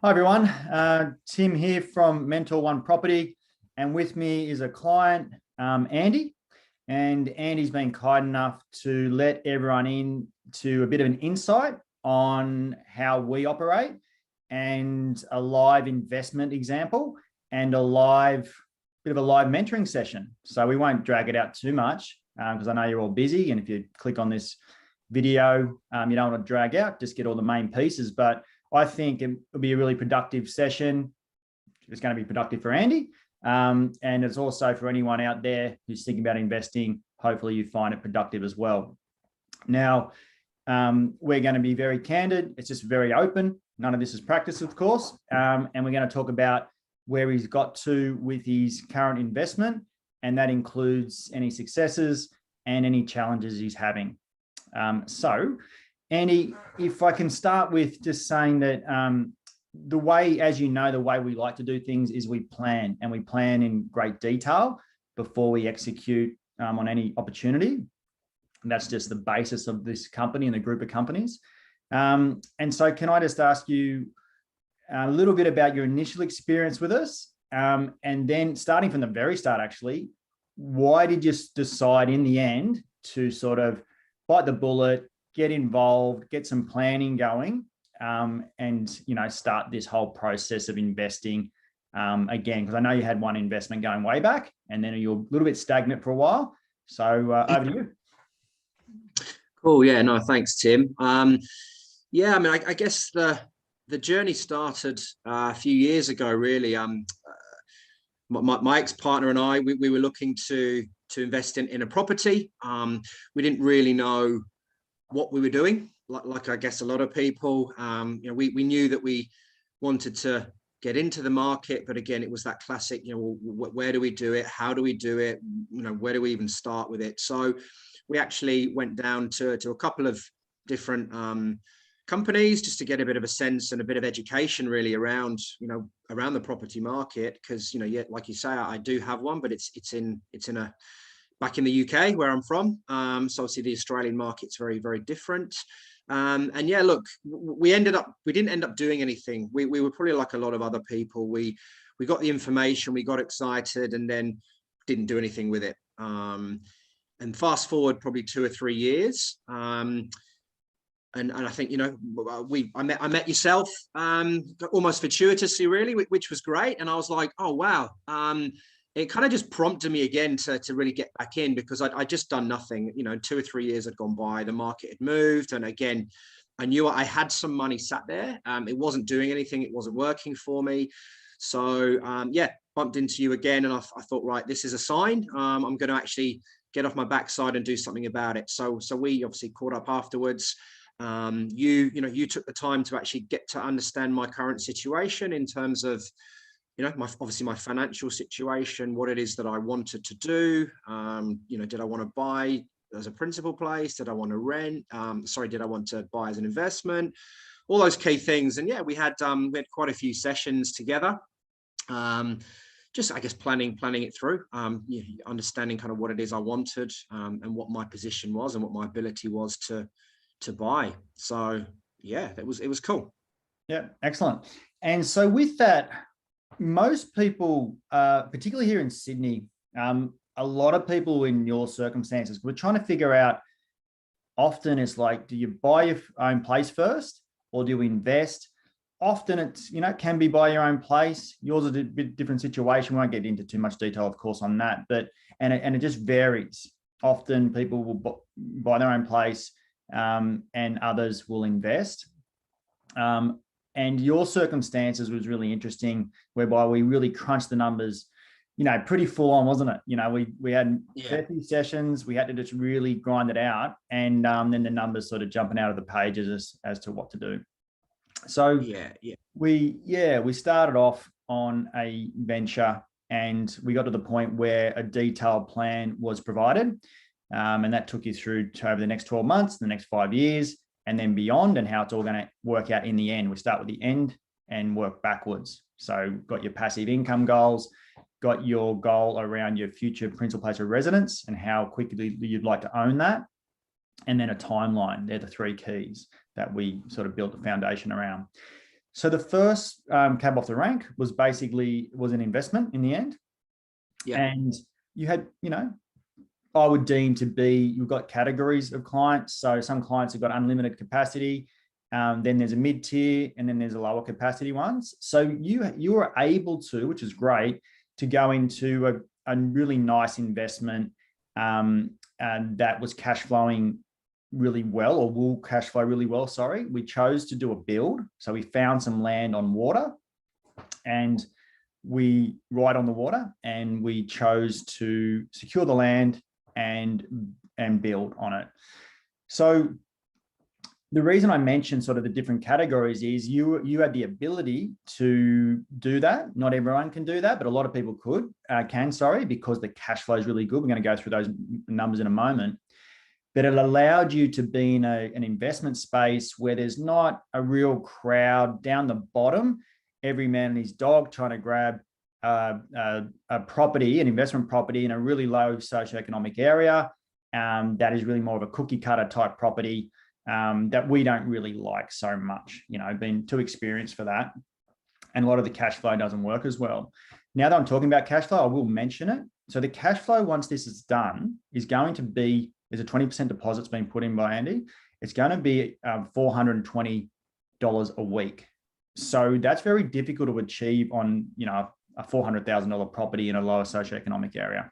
Hi everyone, Tim here from Mentor One Property, and with me is a client, Andy. And Andy's been kind enough to let everyone in to a bit of an insight on how we operate and a live investment example and a bit of a live mentoring session. So we won't drag it out too much because I know you're all busy, and if you click on this video, you don't want to drag out, just get all the main pieces. But I think it will be a really productive session. It's going to be productive for Andy. And it's also for anyone out there who's thinking about investing. Hopefully you find it productive as well. Now, we're going to be very candid. It's just very open. None of this is practice, of course. And we're going to talk about where he's got to with his current investment. And that includes any successes and any challenges he's having. So Andy, if I can start with just saying that the way, as you know, the way we like to do things is we plan, and we plan in great detail before we execute on any opportunity. And that's just the basis of this company and the group of companies. And so can I just ask you a little bit about your initial experience with us? And then starting from the very start, actually, why did you decide in the end to sort of bite the bullet, get involved, get some planning going, and start this whole process of investing again? Because I know you had one investment going way back, and then you're a little bit stagnant for a while. So over to you. Cool. Yeah. No. Thanks, Tim. Yeah. I mean, I guess the journey started a few years ago. Really. My ex-partner and I, we were looking to invest in a property. We didn't really know what we were doing, like I guess a lot of people. We knew that we wanted to get into the market, but again, it was that classic, where do we do it? How do we do it? Where do we even start with it? So we actually went down to a couple of different companies just to get a bit of a sense and a bit of education really around the property market. Because yeah, like you say, I do have one, but it's back in the UK where I'm from. So obviously the Australian market's very, very different. And yeah, look, we didn't end up doing anything. We were probably like a lot of other people. We got the information, we got excited, and then didn't do anything with it. And fast forward probably 2 or 3 years. And I think, I met yourself almost fortuitously, really, which was great. And I was like, oh, wow. It kind of just prompted me again to really get back in, because I'd just done nothing. 2 or 3 years had gone by, the market had moved. And again, I knew I had some money sat there. It wasn't doing anything. It wasn't working for me. So yeah, bumped into you again. And I thought, right, this is a sign. I'm going to actually get off my backside and do something about it. So we obviously caught up afterwards. You took the time to actually get to understand my current situation in terms of, obviously my financial situation, what it is that I wanted to do. Did I want to buy as a principal place? Did I want to rent? Did I want to buy as an investment? All those key things. And yeah, we had quite a few sessions together. Just, I guess, planning it through, understanding kind of what it is I wanted, and what my position was and what my ability was to buy. So yeah, it was cool. Yeah, excellent. And so with that, most people, particularly here in Sydney, a lot of people in your circumstances, we're trying to figure out, often it's like, do you buy your own place first or do you invest? Often it's, can be buy your own place. Yours is a bit different situation. We won't get into too much detail, of course, on that, but, and it just varies. Often people will buy their own place, and others will invest. And your circumstances was really interesting, whereby we really crunched the numbers, pretty full on, wasn't it? We had 30 sessions. We had to just really grind it out, and then the numbers sort of jumping out of the pages as to what to do. So we started off on a venture, and we got to the point where a detailed plan was provided, and that took you through to over the next 12 months, the next 5 years, and then beyond, and how it's all going to work out in the end. We start with the end and work backwards. So got your passive income goals, got your goal around your future principal place of residence and how quickly you'd like to own that, and then a timeline. They're the 3 keys that we sort of built the foundation around. So the first cab off the rank was an investment in the end. Yeah. And you had, I would deem to be, you've got categories of clients. So some clients have got unlimited capacity. Then there's a mid-tier, and then there's a lower capacity ones. So you were able to, which is great, to go into a really nice investment and that was cash flowing really well, or will cash flow really well, sorry. We chose to do a build. So we found some land on water and right on the water, and we chose to secure the land and build on it. So the reason I mentioned sort of the different categories is you had the ability to do that. Not everyone can do that, but a lot of people can, because the cash flow is really good. We're going to go through those numbers in a moment. But it allowed you to be in an investment space where there's not a real crowd down the bottom, every man and his dog trying to grab a property, an investment property in a really low socioeconomic area. That is really more of a cookie cutter type property that we don't really like so much, been too experienced for that. And a lot of the cash flow doesn't work as well. Now that I'm talking about cash flow, I will mention it. So the cash flow, once this is done, is going to be, there's a 20% deposit's been put in by Andy. It's going to be $420 a week. So that's very difficult to achieve on, a $400,000 property in a lower socioeconomic area.